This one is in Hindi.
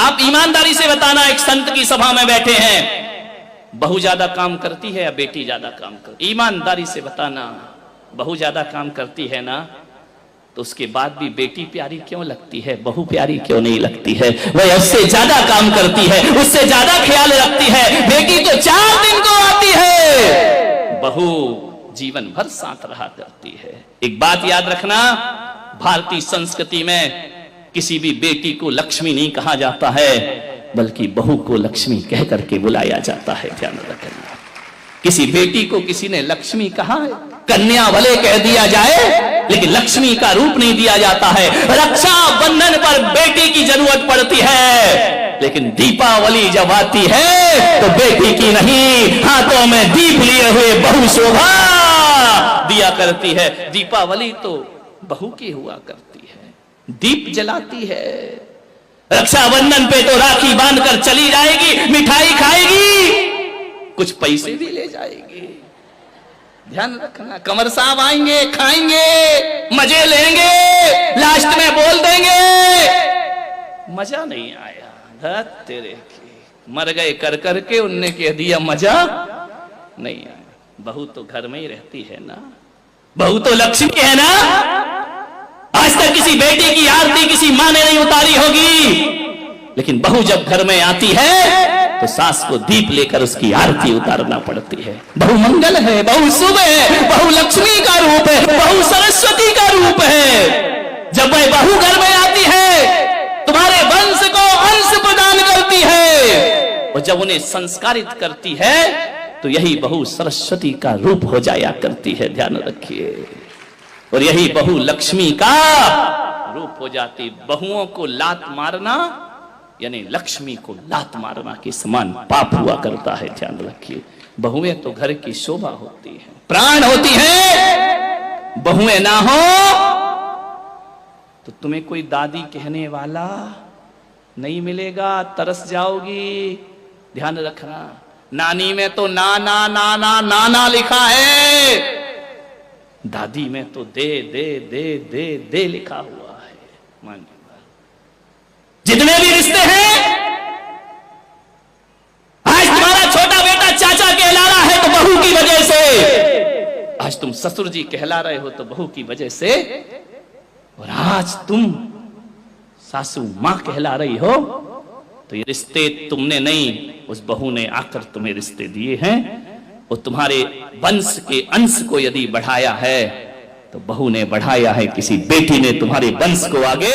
आप ईमानदारी से बताना, एक संत की सभा में बैठे हैं, बहू ज्यादा काम करती है या बेटी ज्यादा काम करती? ईमानदारी से बताना, बहू ज्यादा काम करती है ना, तो उसके बाद भी बेटी प्यारी क्यों लगती है, बहू प्यारी क्यों नहीं लगती है? वह उससे ज्यादा काम करती है, उससे ज्यादा ख्याल रखती है। बेटी तो 4 दिन को आती है, बहू जीवन भर साथ रहा करती है। एक बात याद रखना, भारतीय संस्कृति में किसी भी बेटी को लक्ष्मी नहीं कहा जाता है, बल्कि बहू को लक्ष्मी कह करके बुलाया जाता है। ध्यान रखना, किसी बेटी को किसी ने लक्ष्मी कहा है, कन्या भले कह दिया जाए, लेकिन लक्ष्मी का रूप नहीं दिया जाता है। रक्षा बंधन पर बेटी की जरूरत पड़ती है, लेकिन दीपावली जब आती है तो बेटी की नहीं, हाथों में दीप लिए हुए बहू शोभा दिया करती है। दीपावली तो बहू की हुआ करती है, दीप जलाती है। रक्षाबंधन पे तो राखी बांधकर चली जाएगी, मिठाई खाएगी, कुछ पैसे भी ले जाएगी। ध्यान रखना, कंवर साहब आएंगे, खाएंगे, मजे लेंगे, लास्ट में बोल देंगे मजा नहीं आया, धत तेरे की, मर गए कर करके, उनने कह दिया मजा नहीं आया। बहू तो घर में ही रहती है ना, बहू तो लक्ष्मी है ना। आज तक किसी बेटी की आरती किसी माँ ने नहीं उतारी होगी, लेकिन बहू जब घर में आती है तो सास को दीप लेकर उसकी आरती उतारना पड़ती है। बहू मंगल है, बहू शुभ है, बहू लक्ष्मी का रूप है, बहू सरस्वती का रूप है। जब वह बहू घर में आती है, तुम्हारे वंश को अंश प्रदान करती है, और जब उन्हें संस्कारित करती है तो यही बहू सरस्वती का रूप हो जाया करती है। ध्यान रखिए, और यही बहू लक्ष्मी का रूप हो जाती। बहुओं को लात मारना यानी लक्ष्मी को लात मारना के समान पाप हुआ करता है। ध्यान रखिए, बहुएं तो घर की शोभा होती है, प्राण होती है। बहुएं ना हो तो तुम्हें कोई दादी कहने वाला नहीं मिलेगा, तरस जाओगी। ध्यान रखना, नानी में तो नाना नाना नाना लिखा है, दादी में तो दे दे दे दे दे लिखा हुआ है। मान जितने भी रिश्ते हैं, आज तुम्हारा छोटा बेटा चाचा कहला रहा है तो बहू की वजह से, आज तुम ससुर जी कहला रहे हो तो बहू की वजह से, और आज तुम सासू मां कहला रही हो तो ये रिश्ते तुमने नहीं, उस बहू ने आकर तुम्हें रिश्ते दिए हैं। और तुम्हारे वंश के अंश को यदि बढ़ाया है तो बहू ने बढ़ाया है, किसी बेटी ने तुम्हारे वंश को आगे